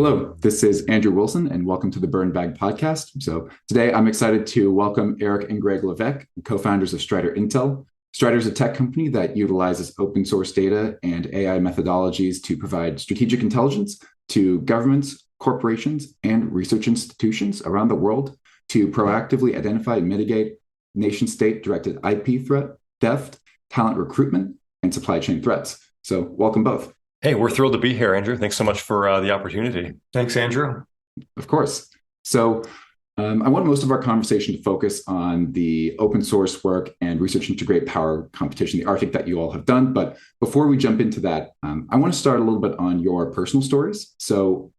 Hello, this is Andrew Wilson, and welcome to the Burn Bag Podcast. So today I'm excited to welcome Eric and Greg Levesque, co-founders of Strider Intel. Strider is a tech company that utilizes open source data and AI methodologies to provide strategic intelligence to governments, corporations, and research institutions around the world to proactively identify and mitigate nation-state directed IP threat, theft, talent recruitment, and supply chain threats. So welcome both. Hey, we're thrilled to be here, Andrew. Thanks so much for the opportunity. Thanks, Andrew. Of course. So I want most of our conversation to focus on the open source work and research into great power competition, the Arctic that you all have done. But before we jump into that, I want to start a little bit on your personal stories. So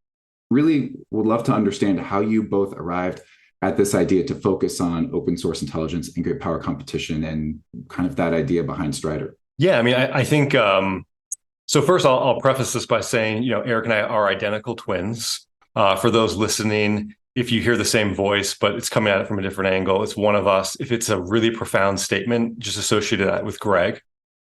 really would love to understand how you both arrived at this idea to focus on open source intelligence and great power competition and kind of that idea behind Strider. Yeah, I think... So first, I'll preface this by saying, Eric and I are identical twins. For those listening, if you hear the same voice, but it's coming at it from a different angle, it's one of us. If it's a really profound statement, just associate that with Greg.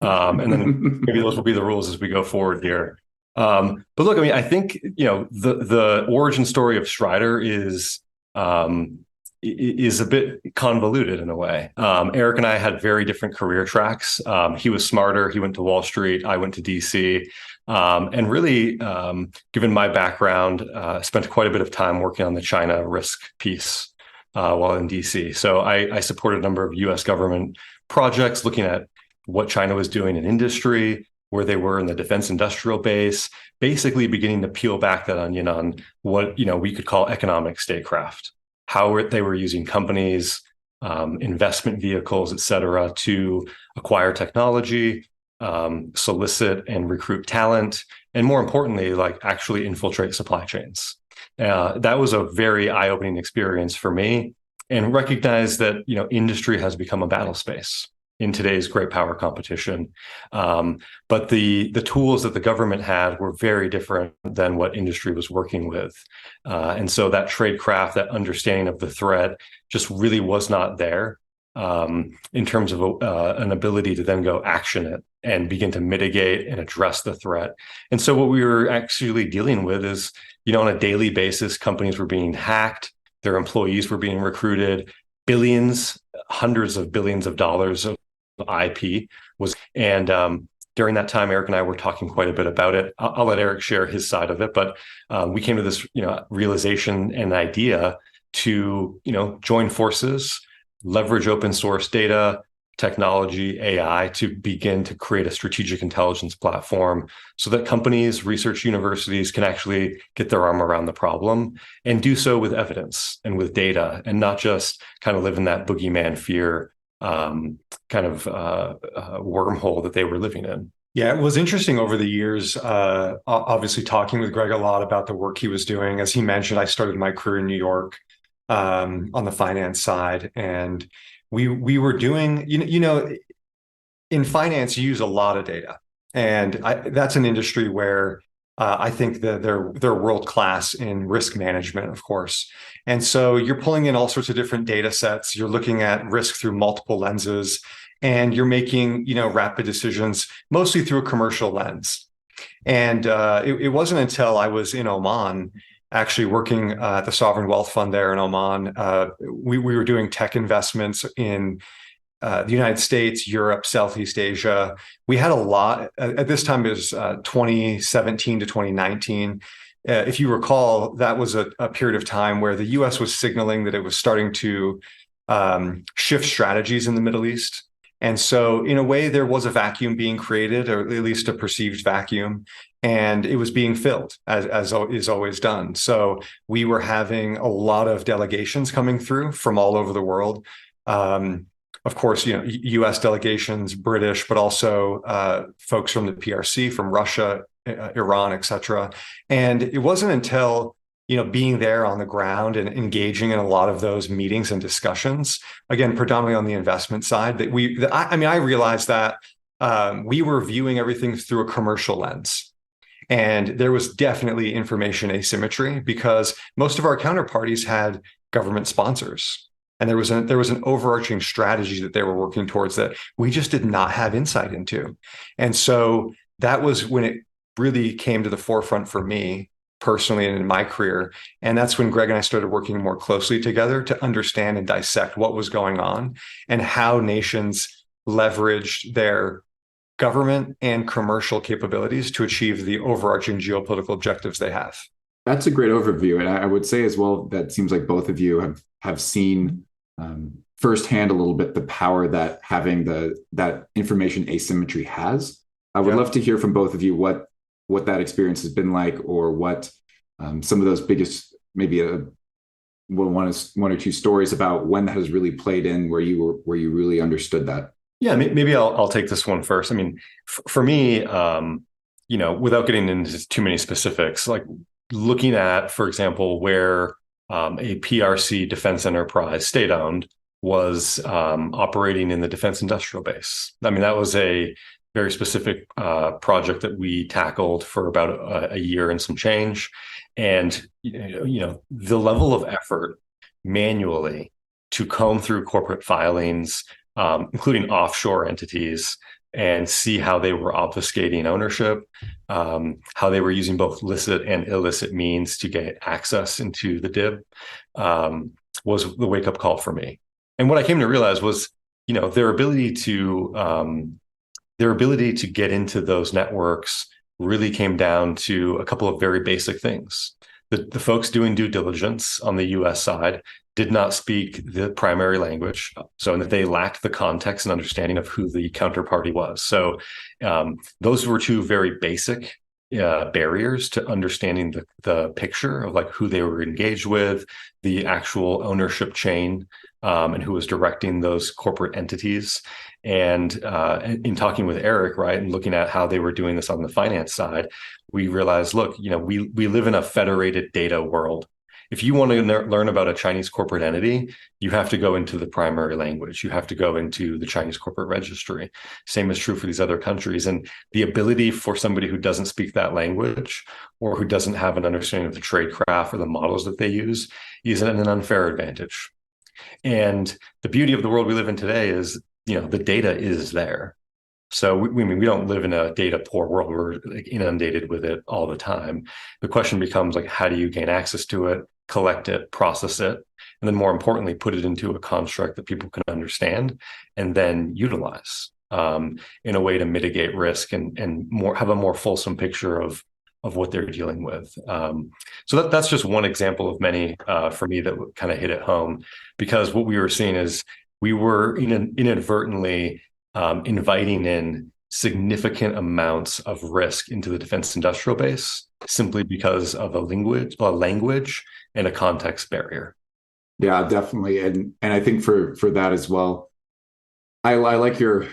And then maybe those will be the rules as we go forward here. But look, I think, the origin story of Strider is a bit convoluted in a way. Eric and I had very different career tracks. He was smarter. He went to Wall Street. I went to DC. And really, given my background, spent quite a bit of time working on the China risk piece while in DC. So I supported a number of US government projects looking at what China was doing in industry, where they were in the defense industrial base, basically beginning to peel back that onion on what we could call economic statecraft. How they were using companies, investment vehicles, et cetera, to acquire technology, solicit and recruit talent, and more importantly, actually infiltrate supply chains. That was a very eye-opening experience for me, and recognize that industry has become a battle space in today's great power competition. But the tools that the government had were very different than what industry was working with. And so that tradecraft, that understanding of the threat just really was not there in terms of an ability to then go action it and begin to mitigate and address the threat. And so what we were actually dealing with is, on a daily basis, companies were being hacked, their employees were being recruited, billions, hundreds of billions of dollars of IP was, and during that time, Eric and I were talking quite a bit about it. I'll let Eric share his side of it, but we came to this, realization and idea to, join forces, leverage open source data, technology, AI to begin to create a strategic intelligence platform so that companies, research universities can actually get their arm around the problem and do so with evidence and with data, and not just kind of live in that boogeyman fear wormhole that they were living in. Yeah, it was interesting over the years, obviously talking with Greg a lot about the work he was doing. As he mentioned, I started my career in New York on the finance side, and we were doing, in finance, you use a lot of data. And that's an industry where I think that they're world-class in risk management, of course. And so you're pulling in all sorts of different data sets. You're looking at risk through multiple lenses, and you're making, rapid decisions, mostly through a commercial lens. And it wasn't until I was in Oman, actually working at the Sovereign Wealth Fund there in Oman. We were doing tech investments in the United States, Europe, Southeast Asia. We had a lot. At this time, it was 2017 to 2019. If you recall, that was a period of time where the U.S. was signaling that it was starting to shift strategies in the Middle East. And so in a way, there was a vacuum being created, or at least a perceived vacuum, and it was being filled as is always done. So we were having a lot of delegations coming through from all over the world. Of course, U.S. delegations, British, but also folks from the PRC, from Russia, Iran, et cetera. And it wasn't until being there on the ground and engaging in a lot of those meetings and discussions, again, predominantly on the investment side, that I realized that we were viewing everything through a commercial lens. And there was definitely information asymmetry because most of our counterparties had government sponsors. And there was an overarching strategy that they were working towards that we just did not have insight into. And so that was when it really came to the forefront for me personally and in my career. And that's when Greg and I started working more closely together to understand and dissect what was going on and how nations leveraged their government and commercial capabilities to achieve the overarching geopolitical objectives they have. That's a great overview. And I would say as well, that seems like both of you have seen firsthand a little bit the power that having that information asymmetry has. I would love to hear from both of you what that experience has been like, or what some of those biggest, maybe one or two stories about when that has really played in, where you really understood that. Yeah, maybe I'll take this one first. I mean, for me, without getting into too many specifics, like looking at, for example, where a PRC defense enterprise, state-owned, was operating in the defense industrial base. I mean, that was a very specific project that we tackled for about a year and some change. And, the level of effort manually to comb through corporate filings, including offshore entities, and see how they were obfuscating ownership, how they were using both licit and illicit means to get access into the DIB, was the wake-up call for me. And what I came to realize was, their ability to get into those networks really came down to a couple of very basic things. The folks doing due diligence on the US side did not speak the primary language, so that they lacked the context and understanding of who the counterparty was. So those were two very basic barriers to understanding the picture of like who they were engaged with, the actual ownership chain, and who was directing those corporate entities. And in talking with Eric, right, and looking at how they were doing this on the finance side, we realized, look, we live in a federated data world. If you want to learn about a Chinese corporate entity, you have to go into the primary language. You have to go into the Chinese corporate registry. Same is true for these other countries. And the ability for somebody who doesn't speak that language, or who doesn't have an understanding of the trade craft or the models that they use, is an unfair advantage. And the beauty of the world we live in today is, the data is there. So we don't live in a data poor world. We're like inundated with it all the time. The question becomes like, how do you gain access to it, collect it, process it, and then more importantly, put it into a construct that people can understand and then utilize in a way to mitigate risk and have a more fulsome picture of what they're dealing with. So that's just one example of many for me that kind of hit it home, because what we were seeing is we were inadvertently inviting in significant amounts of risk into the defense industrial base simply because of a language and a context barrier. Yeah, definitely. And I think for that as well, I like your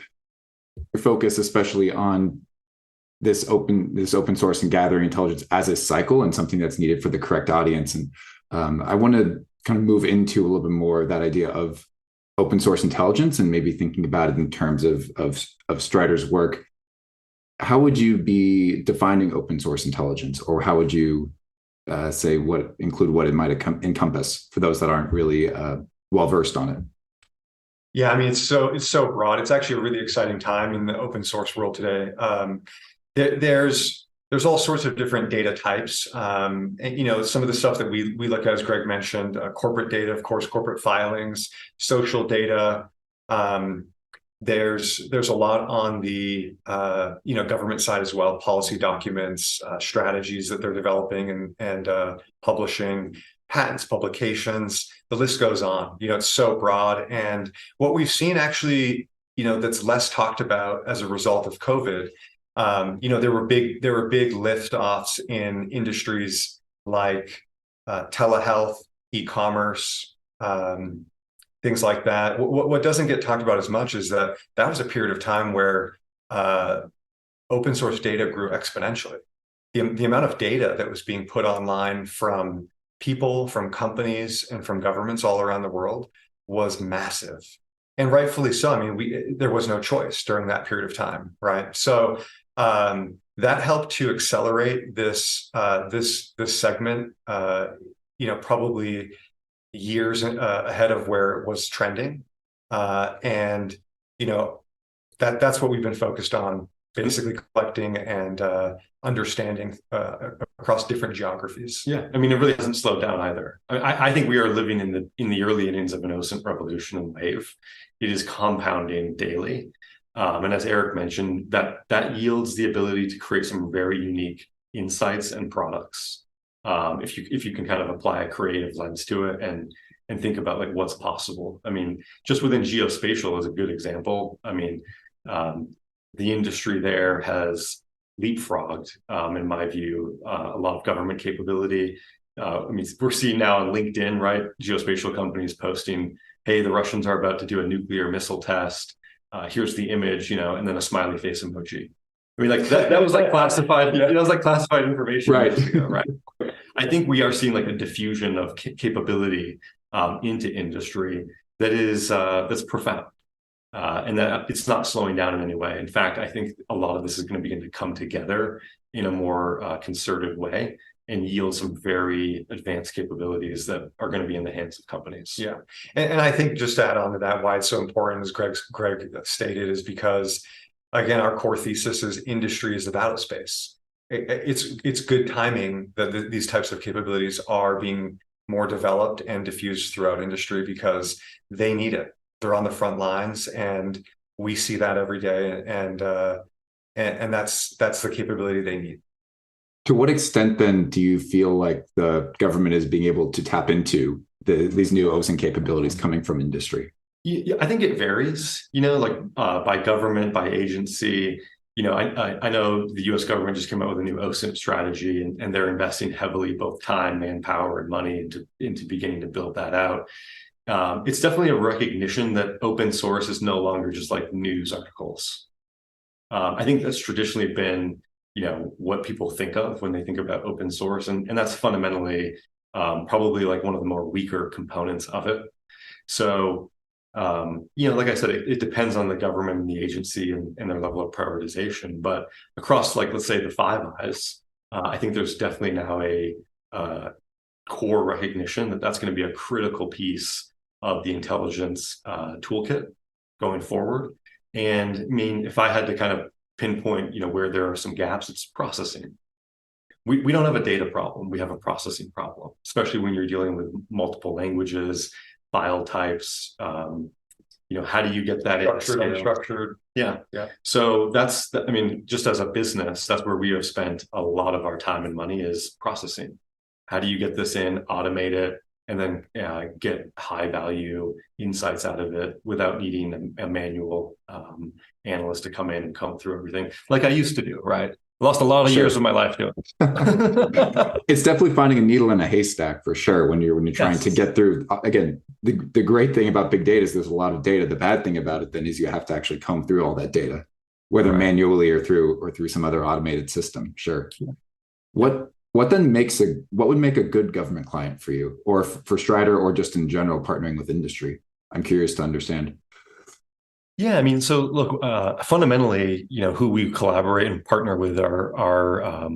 focus, especially on this open source and gathering intelligence as a cycle and something that's needed for the correct audience. And I want to kind of move into a little bit more of that idea of open source intelligence and maybe thinking about it in terms of Strider's work. How would you be defining open source intelligence, or how would you say what it might encompass for those that aren't really well versed on it? Yeah, I mean, it's so broad. It's actually a really exciting time in the open source world today. There's all sorts of different data types. And, some of the stuff that we look at, as Greg mentioned, corporate data, of course, corporate filings, social data. There's a lot on the government side as well, policy documents, strategies that they're developing and publishing, patents, publications. The list goes on. It's so broad. And what we've seen actually, that's less talked about as a result of COVID. There were big lift-offs in industries like telehealth, e-commerce, things like that. What doesn't get talked about as much is that was a period of time where open source data grew exponentially. The amount of data that was being put online from people, from companies, and from governments all around the world was massive. And rightfully so. I mean, there was no choice during that period of time, right? So that helped to accelerate this segment, probably years ahead of where it was trending, and that's what we've been focused on basically collecting and understanding across different geographies. Yeah, I mean, it really hasn't slowed down either. I think we are living in the early innings of an OSINT revolution and wave. It is compounding daily, and as Eric mentioned, that yields the ability to create some very unique insights and products. If you can kind of apply a creative lens to it and think about like what's possible. I mean, just within geospatial is a good example. I mean, the industry there has leapfrogged, in my view, a lot of government capability. I mean, we're seeing now on LinkedIn, right? Geospatial companies posting, "Hey, the Russians are about to do a nuclear missile test. Here's the image," and then a smiley face emoji. I mean, like that was like classified. Yeah. That was like classified information, right? Right. I think we are seeing like a diffusion of capability into industry that is that's profound. And that it's not slowing down in any way. In fact, I think a lot of this is going to begin to come together in a more concerted way and yield some very advanced capabilities that are going to be in the hands of companies. Yeah. And I think just to add on to that, why it's so important, as Greg stated, is because, again, our core thesis is industry is the battle space. It's good timing that these types of capabilities are being more developed and diffused throughout industry because they need it. They're on the front lines, and we see that every day, and that's the capability they need. To what extent then do you feel like the government is being able to tap into these new OSINT capabilities coming from industry? Yeah, I think it varies, like by government, by agency. I know the U.S. government just came out with a new OSINT strategy, and they're investing heavily, both time, manpower, and money into beginning to build that out. It's definitely a recognition that open source is no longer just like news articles. I think that's traditionally been, what people think of when they think about open source, and that's fundamentally probably like one of the more weaker components of it. So, like I said, it depends on the government and the agency and their level of prioritization. But across, like, let's say the Five Eyes, I think there's definitely now a core recognition that that's going to be a critical piece of the intelligence toolkit going forward. And I mean, if I had to kind of pinpoint, where there are some gaps, it's processing. We don't have a data problem. We have a processing problem, especially when you're dealing with multiple languages, file types. How do you get that structured, unstructured? Yeah. So just as a business, that's where we have spent a lot of our time and money is processing. How do you get this in, automate it, and then get high value insights out of it without needing a manual analyst to come in and comb through everything like I used to do, right? Lost a lot of years of my life doing it. It's definitely finding a needle in a haystack for sure when you're trying to get through. Again, the great thing about big data is there's a lot of data. The bad thing about it then is you have to actually comb through all that data, whether manually or through some other automated system. Sure. Yeah. What would make a good government client for you, or for Strider, or just in general partnering with industry? I'm curious to understand. Yeah, I mean, so look, fundamentally, who we collaborate and partner with are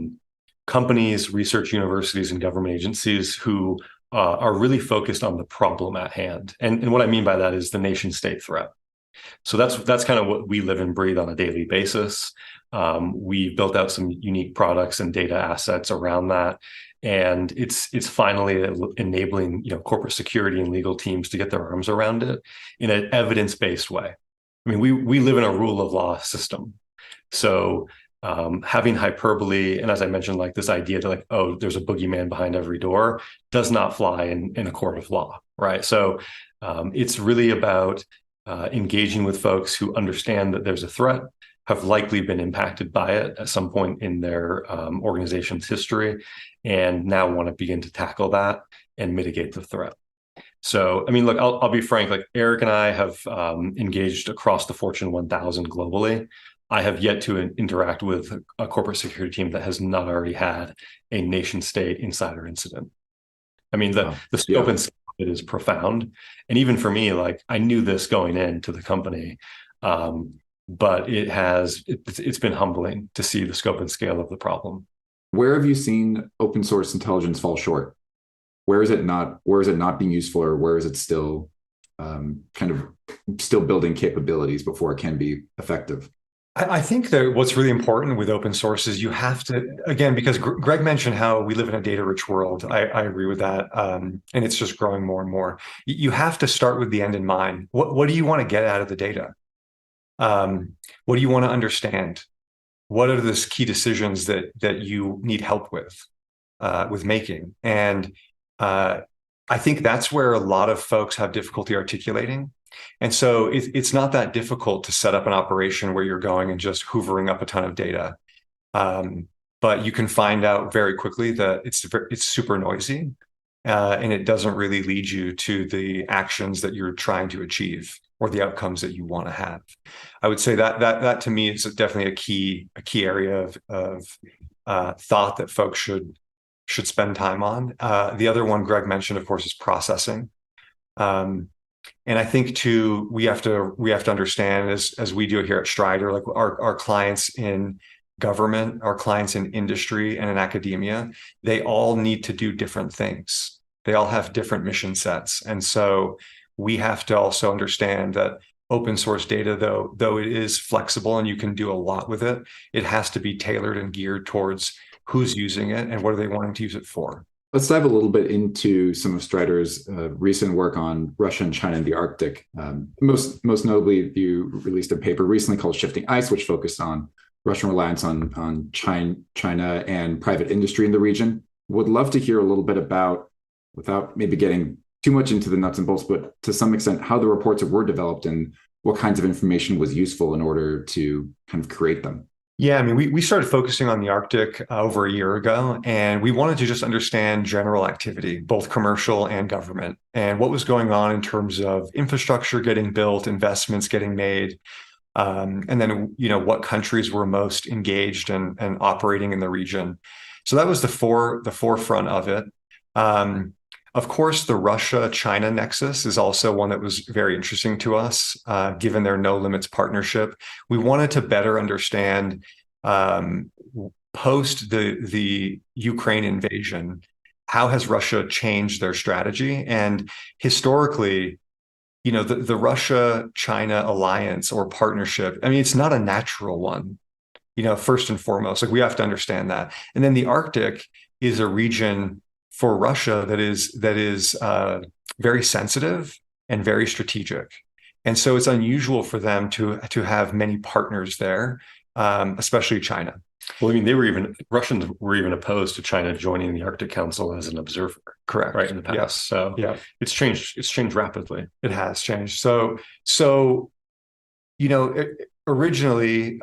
companies, research universities, and government agencies who are really focused on the problem at hand. And what I mean by that is the nation state threat. So that's kind of what we live and breathe on a daily basis. We built out some unique products and data assets around that. And it's finally enabling, corporate security and legal teams to get their arms around it in an evidence-based way. I mean, we live in a rule of law system. So having hyperbole, and as I mentioned, like this idea that like, oh, there's a boogeyman behind every door, does not fly in a court of law, right? So it's really about engaging with folks who understand that there's a threat, have likely been impacted by it at some point in their organization's history, and now want to begin to tackle that and mitigate the threat. So, I mean, look, I'll be frank, like Eric and I have engaged across the Fortune 1000 globally. I have yet to interact with a corporate security team that has not already had a nation state insider incident. I mean, the scope and scale of it is profound. And even for me, like I knew this going into the company, but it's been humbling to see the scope and scale of the problem. Where have you seen open source intelligence fall short? Where is it not being useful, or where is it still kind of still building capabilities before it can be effective? I think that what's really important with open source is you have to, again, because Greg mentioned how we live in a data-rich world. I agree with that. And it's just growing more and more. You have to start with the end in mind. What do you want to get out of the data? What do you want to understand? What are the key decisions that you need help with making? And I think that's where a lot of folks have difficulty articulating. And so it's not that difficult to set up an operation where you're going and just hoovering up a ton of data. But you can find out very quickly that it's super noisy, and it doesn't really lead you to the actions that you're trying to achieve or the outcomes that you want to have. I would say that to me is definitely a key area of thought that folks should spend time on. The other one Greg mentioned, of course, is processing. And I think too, we have to understand as we do it here at Strider, like our clients in government, our clients in industry and in academia, they all need to do different things. They all have different mission sets. And so we have to also understand that open source data, though it is flexible and you can do a lot with it, it has to be tailored and geared towards who's using it and what are they wanting to use it for. Let's dive a little bit into some of Strider's recent work on Russia and China in the Arctic. Most notably, you released a paper recently called Shifting Ice, which focused on Russian reliance on China and private industry in the region. Would love to hear a little bit about, without maybe getting too much into the nuts and bolts, but to some extent, how the reports were developed and what kinds of information was useful in order to kind of create them. Yeah, I mean, we started focusing on the Arctic over a year ago, and we wanted to just understand general activity, both commercial and government, and what was going on in terms of infrastructure getting built, investments getting made, and then what countries were most engaged and operating in the region. So that was the forefront of it. Of course, the Russia-China nexus is also one that was very interesting to us, given their no limits partnership. We wanted to better understand post the Ukraine invasion, how has Russia changed their strategy? And historically, the Russia-China alliance or partnership, I mean, it's not a natural one, first and foremost, like we have to understand that. And then the Arctic is a region for Russia that is very sensitive and very strategic. And so it's unusual for them to have many partners there, especially China. Well, I mean, Russians were even opposed to China joining the Arctic Council as an observer. Correct. Right in the past. Yes. So yeah, it's changed rapidly. It has changed. So originally,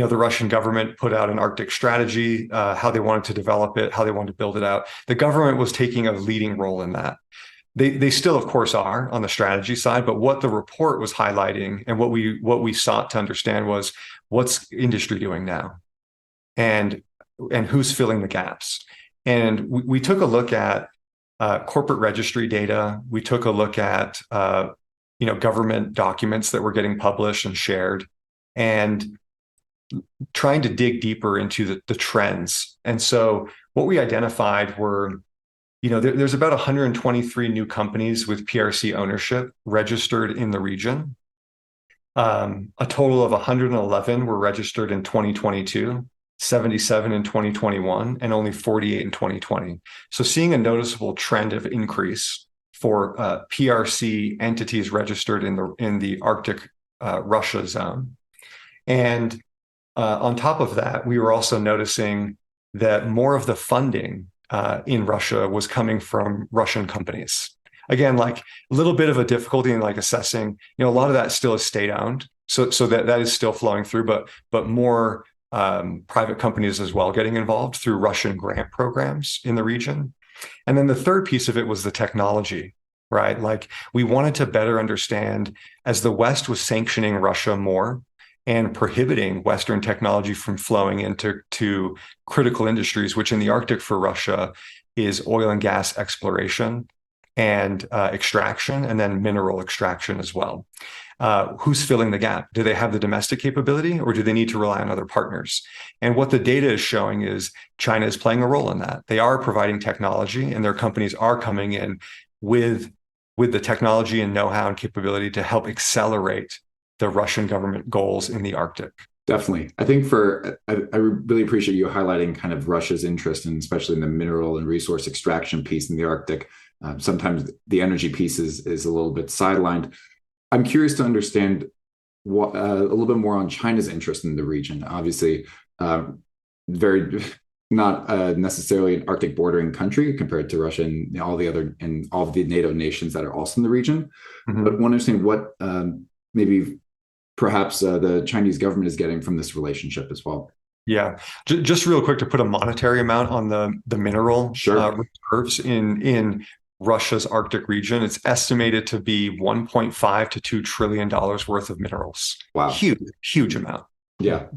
the Russian government put out an Arctic strategy, how they wanted to develop it, how they wanted to build it out. The government was taking a leading role in that. They still, of course, are on the strategy side, but what the report was highlighting and what we sought to understand was what's industry doing now, and who's filling the gaps. And we took a look at corporate registry data. We took a look at government documents that were getting published and shared, and trying to dig deeper into the trends. And so what we identified were, there's about 123 new companies with PRC ownership registered in the region. A total of 111 were registered in 2022, 77 in 2021, and only 48 in 2020. So seeing a noticeable trend of increase for PRC entities registered in the Arctic Russia zone. And on top of that, we were also noticing that more of the funding in Russia was coming from Russian companies. Again, like a little bit of a difficulty in like assessing, a lot of that still is state owned. So that is still flowing through, but more private companies as well getting involved through Russian grant programs in the region. And then the third piece of it was the technology, right? Like we wanted to better understand, as the West was sanctioning Russia more and prohibiting Western technology from flowing into critical industries, which in the Arctic for Russia is oil and gas exploration and extraction, and then mineral extraction as well. Who's filling the gap? Do they have the domestic capability, or do they need to rely on other partners? And what the data is showing is China is playing a role in that. They are providing technology, and their companies are coming in with the technology and know-how and capability to help accelerate the Russian government goals in the Arctic. Definitely. I think I really appreciate you highlighting kind of Russia's interest in, especially in the mineral and resource extraction piece in the Arctic. Sometimes the energy piece is a little bit sidelined. I'm curious to understand a little bit more on China's interest in the region. Obviously, very not necessarily an Arctic bordering country compared to Russia and all of the NATO nations that are also in the region. Mm-hmm. But want to understand what maybe perhaps the Chinese government is getting from this relationship as well. Yeah, just real quick to put a monetary amount on the mineral reserves in Russia's Arctic region. It's estimated to be $1.5 to $2 trillion worth of minerals. Wow, huge amount. Yeah.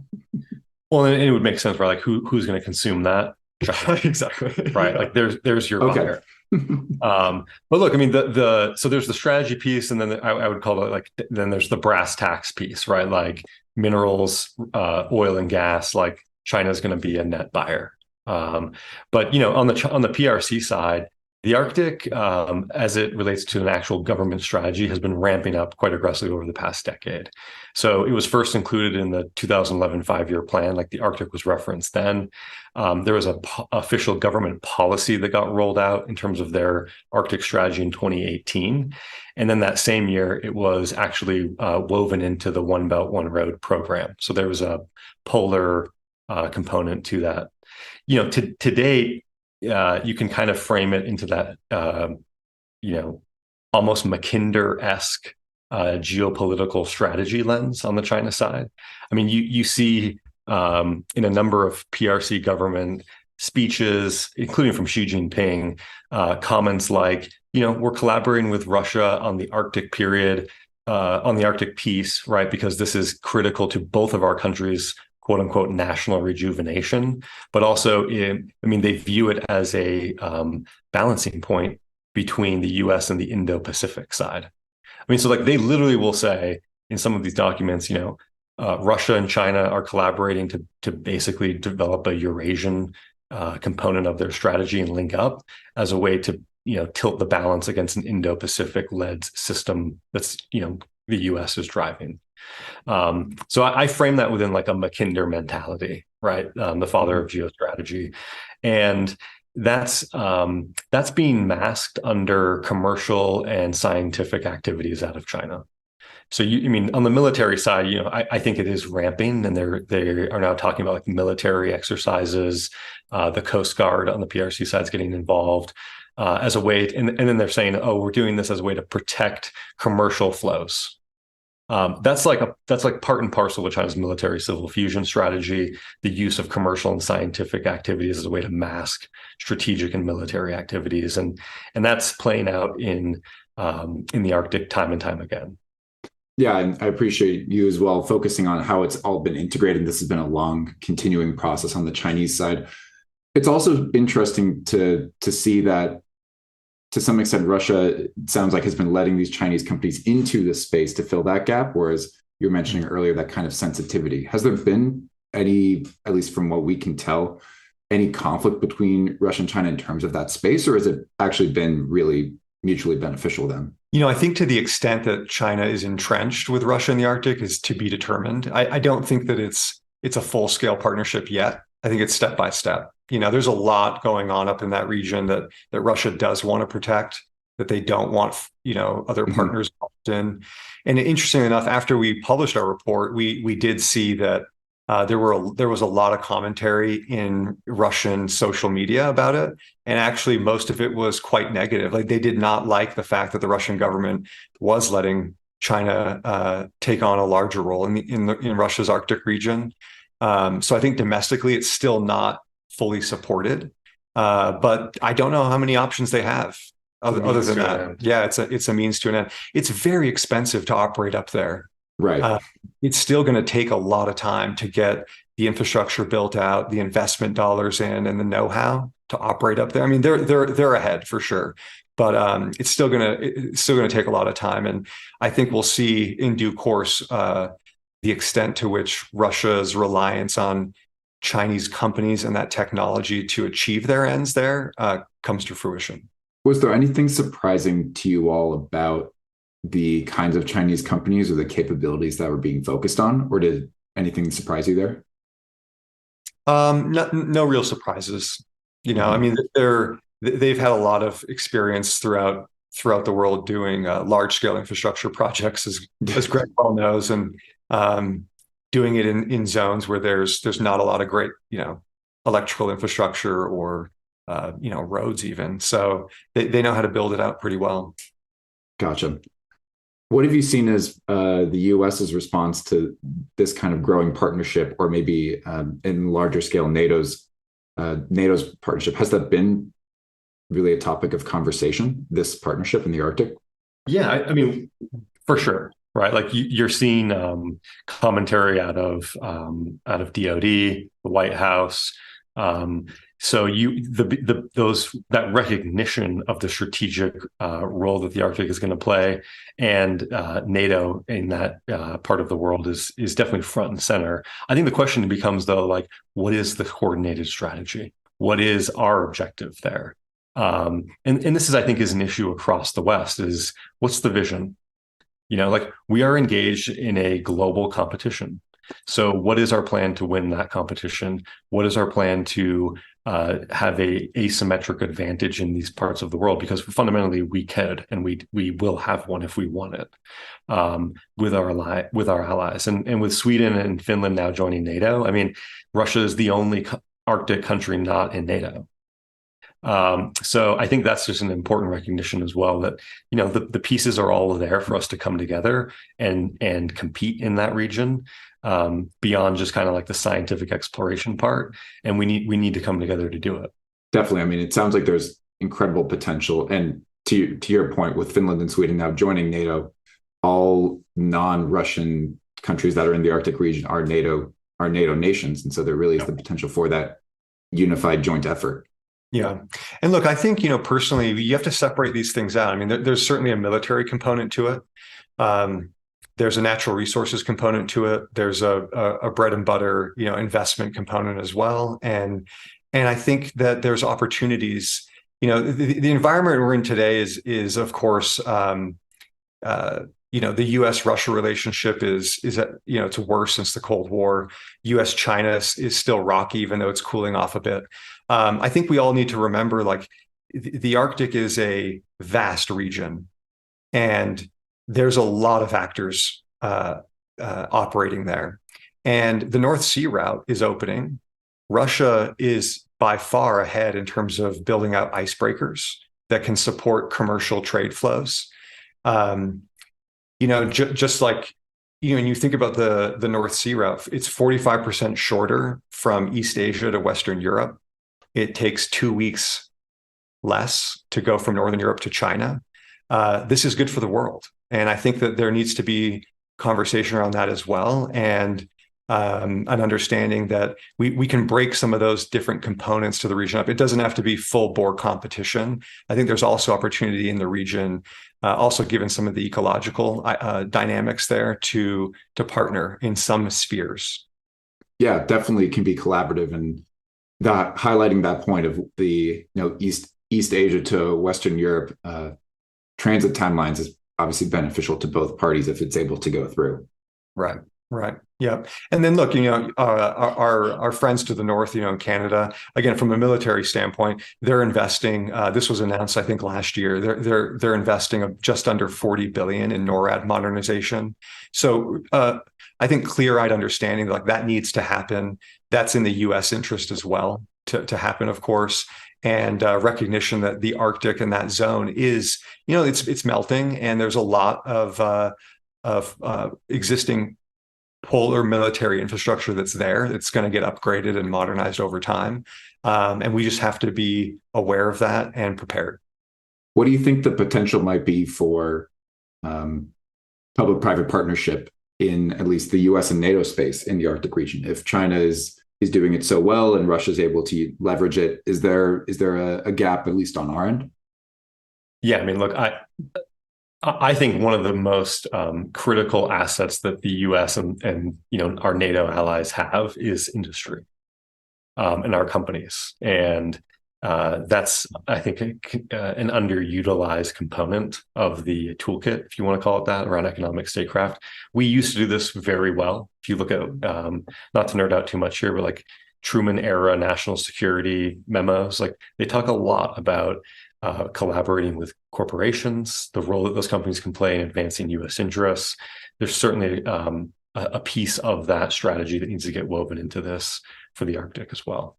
Well, and it would make sense, right? Like who's going to consume that? Exactly. Right. Like there's your buyer. But look, I mean, so there's the strategy piece, and then I would call it then there's the brass tacks piece, right? Like minerals, oil and gas, like China's going to be a net buyer. But on the PRC side, the Arctic, as it relates to an actual government strategy, has been ramping up quite aggressively over the past decade. So it was first included in the 2011 5-year plan, like the Arctic was referenced then. There was an official government policy that got rolled out in terms of their Arctic strategy in 2018. And then that same year, it was actually woven into the One Belt, One Road program. So there was a polar component to that. To date, you can kind of frame it into that, almost Mackinder-esque geopolitical strategy lens on the China side. I mean, you see in a number of PRC government speeches, including from Xi Jinping, comments like, we're collaborating with Russia on the Arctic period, on the Arctic peace, right? Because this is critical to both of our countries' quote unquote national rejuvenation, but also they view it as a balancing point between the US and the Indo-Pacific side. I mean, so like they literally will say in some of these documents, Russia and China are collaborating to basically develop a Eurasian component of their strategy and link up as a way to, tilt the balance against an Indo-Pacific led system that's, the US is driving. So I frame that within like a Mackinder mentality, right? The father of geostrategy. And that's being masked under commercial and scientific activities out of China. So on the military side, I think it is ramping, and they are now talking about like military exercises. The Coast Guard on the PRC side is getting involved as a way, and then they're saying, oh, we're doing this as a way to protect commercial flows. That's like part and parcel with China's military civil fusion strategy, the use of commercial and scientific activities as a way to mask strategic and military activities. And that's playing out in the Arctic time and time again. Yeah, and I appreciate you as well focusing on how it's all been integrated. This has been a long continuing process on the Chinese side. It's also interesting to see that to some extent, Russia, it sounds like, has been letting these Chinese companies into this space to fill that gap, whereas you were mentioning earlier that kind of sensitivity. Has there been any, at least from what we can tell, any conflict between Russia and China in terms of that space, or has it actually been really mutually beneficial then? I think to the extent that China is entrenched with Russia in the Arctic is to be determined. I don't think that it's a full-scale partnership yet. I think it's step by step. There's a lot going on up in that region that Russia does want to protect, that they don't want, other partners in. And interestingly enough, after we published our report, we did see that there was a lot of commentary in Russian social media about it, and actually most of it was quite negative. Like they did not like the fact that the Russian government was letting China take on a larger role in Russia's Arctic region. So I think domestically, it's still not fully supported, but I don't know how many options they have other than that. Yeah, it's a means to an end. It's very expensive to operate up there. Right. It's still going to take a lot of time to get the infrastructure built out, the investment dollars in, and the know-how to operate up there. I mean, they're ahead for sure, but it's still going to take a lot of time, and I think we'll see in due course the extent to which Russia's reliance on Chinese companies and that technology to achieve their ends there comes to fruition. Was there anything surprising to you all about the kinds of Chinese companies or the capabilities that were being focused on, or did anything surprise you there? No real surprises. I Mhm. mean, they've had a lot of experience throughout the world doing large scale infrastructure projects, as Greg well knows, and um, doing it in zones where there's not a lot of great electrical infrastructure or roads even. So they know how to build it out pretty well. Gotcha. What have you seen as the US's response to this kind of growing partnership, or maybe in larger scale NATO's partnership? Has that been really a topic of conversation, this partnership in the Arctic? Yeah, I mean, for sure, right? Like you're seeing commentary out of DoD, the White House. Um, so those that recognition of the strategic role that the Arctic is going to play, and NATO in that part of the world is definitely front and center. I think the question becomes though, like, what is the coordinated strategy? What is our objective there? And this is, I think, is an issue across the West. Is what's the vision? Like we are engaged in a global competition. So, what is our plan to win that competition? What is our plan to have a asymmetric advantage in these parts of the world? Because fundamentally, we could, and we will have one if we want it, with our allies, and with Sweden and Finland now joining NATO. I mean, Russia is the only Arctic country not in NATO. So I think that's just an important recognition as well that the pieces are all there for us to come together and compete in that region, beyond just kind of like the scientific exploration part, and we need to come together to do it. Definitely. I mean, it sounds like there's incredible potential. And to your point, with Finland and Sweden now joining NATO, all non-Russian countries that are in the Arctic region are NATO nations, and so there really is the potential for that unified joint effort. Yeah. And look, I think, personally, you have to separate these things out. I mean, there's certainly a military component to it. There's a natural resources component to it. There's a bread and butter, investment component as well. And I think that there's opportunities. The environment we're in today is of course, the U.S.-Russia relationship is it's worse since the Cold War. U.S.-China is still rocky, even though it's cooling off a bit. I think we all need to remember, like, the Arctic is a vast region, and there's a lot of actors operating there. And the North Sea route is opening. Russia is by far ahead in terms of building out icebreakers that can support commercial trade flows. Just like, when you think about the North Sea route, it's 45% shorter from East Asia to Western Europe. It takes 2 weeks less to go from Northern Europe to China. This is good for the world. And I think that there needs to be conversation around that as well. And an understanding that we can break some of those different components to the region up. It doesn't have to be full bore competition. I think there's also opportunity in the region, also given some of the ecological dynamics there, to partner in some spheres. Yeah, definitely can be collaborative, and that highlighting that point of the East Asia to Western Europe transit timelines is obviously beneficial to both parties if it's able to go through. Right. Right. Yeah. And then look, our friends to the north, in Canada, again, from a military standpoint, they're investing. This was announced, I think, last year. They're investing just under 40 billion in NORAD modernization. So I think clear-eyed understanding like that needs to happen. That's in the U.S. interest as well to happen, of course. And recognition that the Arctic and that zone is, it's melting, and there's a lot of existing polar military infrastructure that's there. It's going to get upgraded and modernized over time. And we just have to be aware of that and prepared. What do you think the potential might be for public-private partnership in at least the US and NATO space in the Arctic region? If China is doing it so well and Russia is able to leverage it, is there a gap, at least on our end? Yeah, I mean, look, I think one of the most critical assets that the U.S. and our NATO allies have is industry, and our companies. And That's, I think, an underutilized component of the toolkit, if you want to call it that, around economic statecraft. We used to do this very well. If you look at, not to nerd out too much here, but like Truman era national security memos, like they talk a lot about collaborating with corporations, the role that those companies can play in advancing U.S. interests. There's certainly a piece of that strategy that needs to get woven into this for the Arctic as well.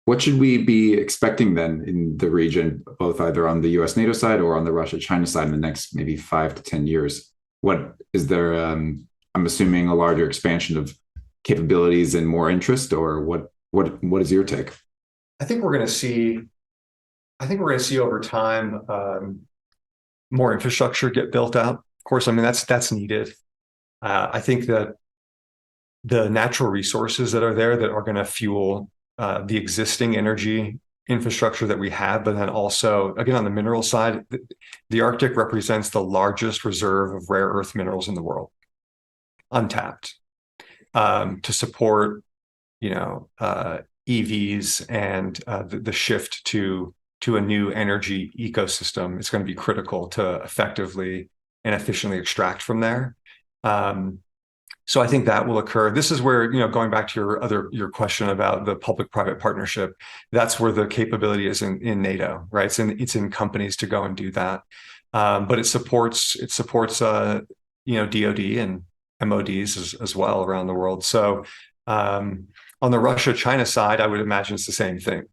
What should we be expecting then in the region, both either on the US NATO side or on the Russia China side in the next maybe 5 to 10 years? What is there? I'm assuming a larger expansion of capabilities and more interest, or what is your take? I think we're going to see over time more infrastructure get built out. Of course, I mean that's needed. I think that the natural resources that are there that are going to fuel the existing energy infrastructure that we have, but then also, again, on the mineral side, the Arctic represents the largest reserve of rare earth minerals in the world, untapped, to support, EVs and the shift to a new energy ecosystem. It's going to be critical to effectively and efficiently extract from there. So I think that will occur. This is where, going back to your question about the public-private partnership, that's where the capability is in NATO, right? It's in companies to go and do that. But it supports DoD and MODs as well around the world. So on the Russia-China side, I would imagine it's the same thing,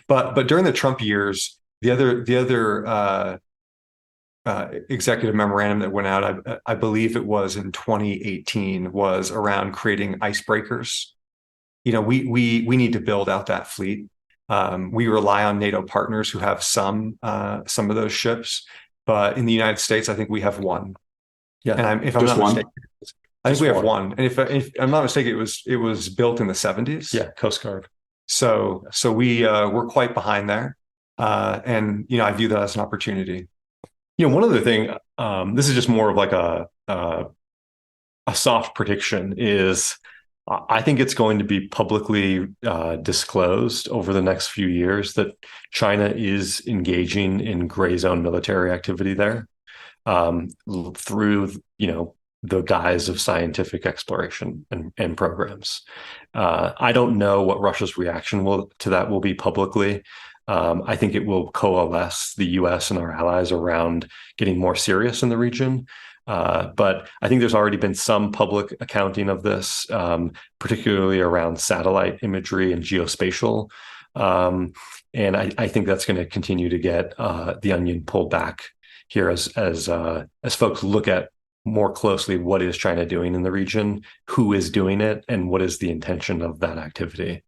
But during the Trump years, the other executive memorandum that went out, I believe it was in 2018, was around creating icebreakers. We need to build out that fleet. We rely on NATO partners who have some of those ships, but in the United States, I think we have one. Yeah, and if I'm not mistaken, I think we have one. And if I'm not mistaken, it was built in the 70s. Yeah, Coast Guard. So we're quite behind there, and I view that as an opportunity. One other thing, this is just more of like a soft prediction, is I think it's going to be publicly disclosed over the next few years that China is engaging in gray zone military activity there through, the guise of scientific exploration and programs. I don't know what Russia's reaction to that will be publicly. I think it will coalesce the U.S. and our allies around getting more serious in the region. But I think there's already been some public accounting of this, particularly around satellite imagery and geospatial. And I think that's going to continue to get the onion pulled back here as folks look at more closely what is China doing in the region, who is doing it, and what is the intention of that activity.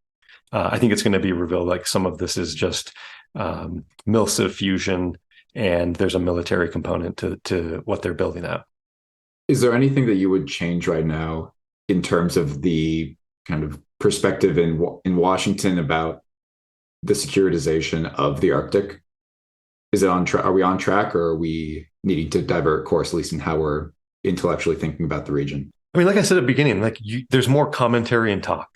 I think it's going to be revealed like some of this is just MILSA fusion, and there's a military component to what they're building out. Is there anything that you would change right now in terms of the kind of perspective in Washington about the securitization of the Arctic? Is it on track? Are we on track, or are we needing to divert course, at least in how we're intellectually thinking about the region? I mean, like I said at the beginning, there's more commentary and talk.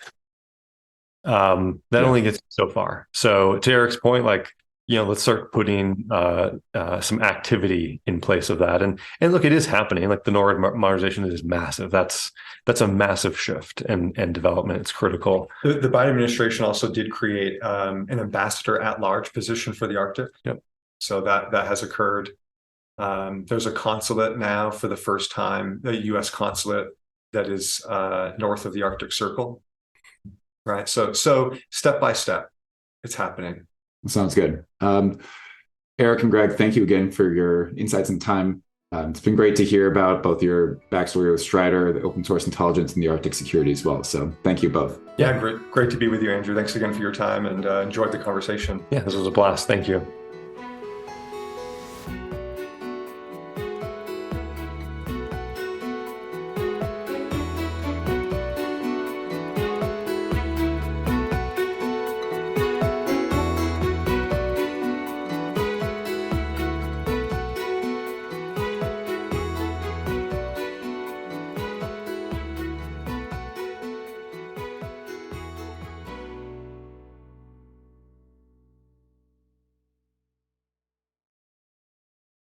That only gets so far. So to Eric's point, let's start putting some activity in place of that. And look, it is happening. Like the NORAD modernization is massive. That's a massive shift and development. It's critical. The Biden administration also did create an ambassador at large position for the Arctic. Yep. So that has occurred. There's a consulate now for the first time, a U.S. consulate that is north of the Arctic Circle. Right. So step by step, it's happening. Sounds good. Eric and Greg, thank you again for your insights and time. It's been great to hear about both your backstory with Strider, the open source intelligence, and the Arctic security as well. So thank you both. Yeah, great to be with you, Andrew. Thanks again for your time, and enjoyed the conversation. Yeah, this was a blast. Thank you.